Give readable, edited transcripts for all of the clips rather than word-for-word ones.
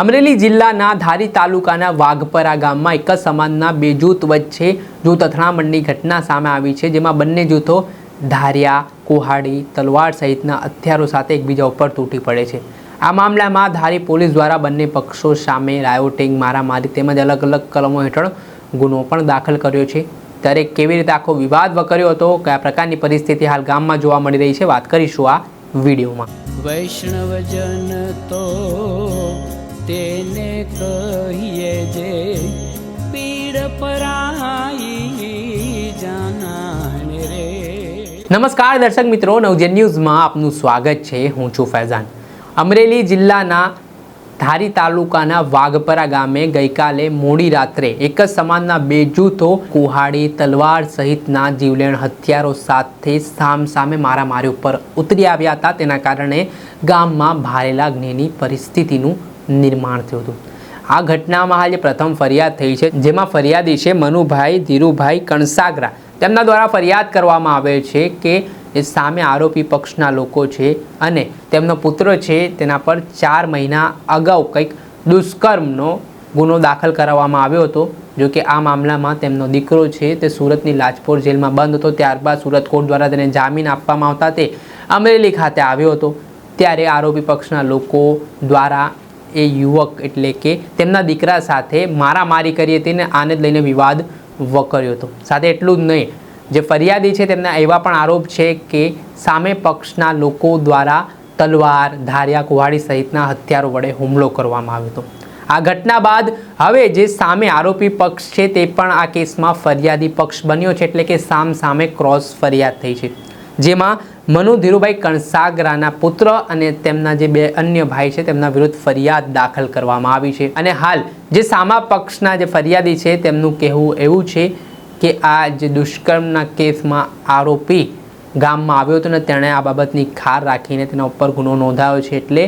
અમરેલી જિલ્લાના ધારી તાલુકાના વાઘપરા ગામમાં એક જ સમાજના બે જૂથ વચ્ચે જૂથ અથડામણની ઘટના સામે આવી છે, જેમાં બંને જૂથો ધારિયા, કુહાડી, તલવાર સહિતના હથિયારો સાથે એકબીજા ઉપર તૂટી પડે છે। આ મામલામાં ધારી પોલીસ દ્વારા બંને પક્ષો સામે રાયોટિંગ, મારામારી તેમજ અલગ અલગ કલમો હેઠળ ગુનો પણ દાખલ કર્યો છે। ત્યારે કેવી રીતે આખો વિવાદ વકર્યો હતો, કયા પ્રકારની પરિસ્થિતિ હાલ ગામમાં જોવા મળી રહી છે, વાત કરીશું આ વિડીયોમાં। વૈષ્ણવજન તો તેને કહીએ જે પીડ પરાઈ જાનાને રે। નમસ્કાર દર્શક મિત્રો, નવજન ન્યૂઝમાં આપનું સ્વાગત છે। હું છું ફૈઝાન। અમરેલી જિલ્લાના ધારી તાલુકાના વાઘપરા ગામે ગઈકાલે મોડી રાત્રે એક જ સમાજના બે જૂથો કુહાડી, તલવાર સહિતના જીવલેણ હથિયારો સાથે સામસામે મારામારી ઉપર ઉતરી આવ્યા હતા। તેના કારણે ગામમાં ભારે લાગણીની પરિસ્થિતિનું નિર્માણ થયું હતું। આ ઘટનામાં હાલ પ્રથમ ફરિયાદ થઈ છે, જેમાં ફરિયાદી છે મનુભાઈ ધીરુભાઈ કણસાગરા। તેમના દ્વારા ફરિયાદ કરવામાં આવે છે કે એ સામે આરોપી પક્ષના લોકો છે અને તેમનો પુત્ર છે, તેના પર 4 મહિના અગાઉ કંઈક દુષ્કર્મનો ગુનો દાખલ કરાવવામાં આવ્યો હતો। જો કે આ મામલામાં તેમનો દીકરો છે તે સુરતની લાજપોર જેલમાં બંધ હતો, ત્યારબાદ સુરત કોર્ટ દ્વારા તેને જામીન આપવામાં આવતા તે અમરેલી ખાતે આવ્યો હતો। ત્યારે આરોપી પક્ષના લોકો દ્વારા એ યુવક એટલે કે તેમના દીકરા સાથે મારામારી કરી હતી અને આને લઈને વિવાદ વકર્યો હતો। સાથે એટલું જ નહીં, જે ફરિયાદી છે તેમના એવા પણ આરોપ છે કે સામે પક્ષના લોકો દ્વારા તલવાર, ધારિયા, કુહાડી સહિતના હથિયારો વડે હુમલો કરવામાં આવ્યો હતો। આ ઘટના બાદ હવે જે સામે આરોપી પક્ષ છે તે પણ આ કેસમાં ફરિયાદી પક્ષ બન્યો છે, એટલે કે સામે ક્રોસ ફરિયાદ થઈ છે, જેમાં મનુ ધીરુભાઈ કણસાગરાના પુત્ર અને તેમના જે બે અન્ય ભાઈ છે તેમના વિરુદ્ધ ફરિયાદ દાખલ કરવામાં આવી છે। અને હાલ જે સામા પક્ષના જે ફરિયાદી છે તેમનું કહેવું એવું છે કે આ જે દુષ્કર્મના કેસમાં આરોપી ગામમાં આવ્યો હતો ને તેણે આ બાબતની ખાર રાખીને તેના ઉપર ગુનો નોંધાયો છે, એટલે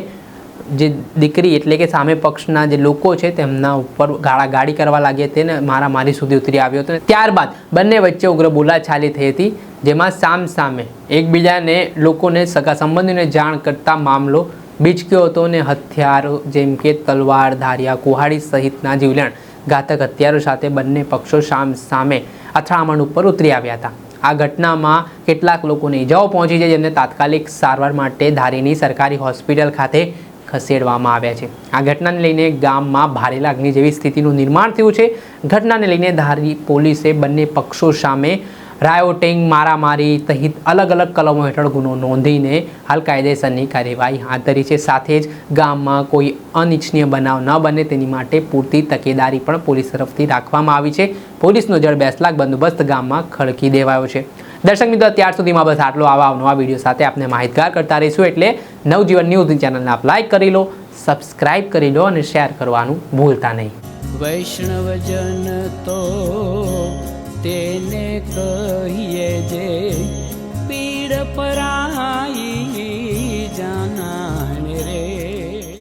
જે દીકરી એટલે કે સામે પક્ષના જે લોકો છે તેમના ઉપર ગાળાગાળી કરવા લાગી હતી અને મારામારી સુધી ઉતરી આવ્યો હતો। ત્યારબાદ બંને વચ્ચે ઉગ્ર બોલાચાલી થઈ હતી, જેમાં સામે એકબીજાને લોકોને સગા સંબંધીને જાણ કરતા મામલો બીચક્યો હતો અને હથિયારો જેમ કે તલવાર, ધારિયા, કુહાડી સહિતના જીવલેણ ઘાતક હથિયારો સાથે બંને પક્ષો સામે અથડામણ ઉપર ઉતરી આવ્યા હતા। આ ઘટનામાં કેટલાક લોકોને ઈજાઓ પહોંચી છે, જેમને તાત્કાલિક સારવાર માટે ધારીની સરકારી હોસ્પિટલ ખાતે ખસેડવામાં આવ્યા છે। આ ઘટનાને લઈને ગામમાં ભારે લાગણી જેવી સ્થિતિનું નિર્માણ થયું છે। ઘટનાને લઈને ધારી પોલીસે બંને પક્ષો સામે રાયોટિંગ, મારામારી સહિત અલગ અલગ કલમો હેઠળ ગુનો નોંધીને હાલ કાયદેસરની કાર્યવાહી હાથ ધરી છે। સાથે જ ગામમાં કોઈ અનિચ્છનીય બનાવ ન બને તેની માટે પૂરતી તકેદારી પણ પોલીસ તરફથી રાખવામાં આવી છે। પોલીસનો જડ 2 લાખ બંદોબસ્ત ગામમાં ખડકી દેવાયો છે। દર્શક મિત્રો, અત્યાર સુધીમાં બસ આટલો। આવા નવા વિડીયો સાથે આપને માહિતગાર કરતા રહીશું, એટલે નવજીવન ન્યૂઝ ચેનલને આપ લાઈક કરી લો, સબસ્ક્રાઈબ કરી લો અને શેર કરવાનું ભૂલતા નહીં। વૈષ્ણવજન તો તેને કહીએ જે પીડ પરાઈ।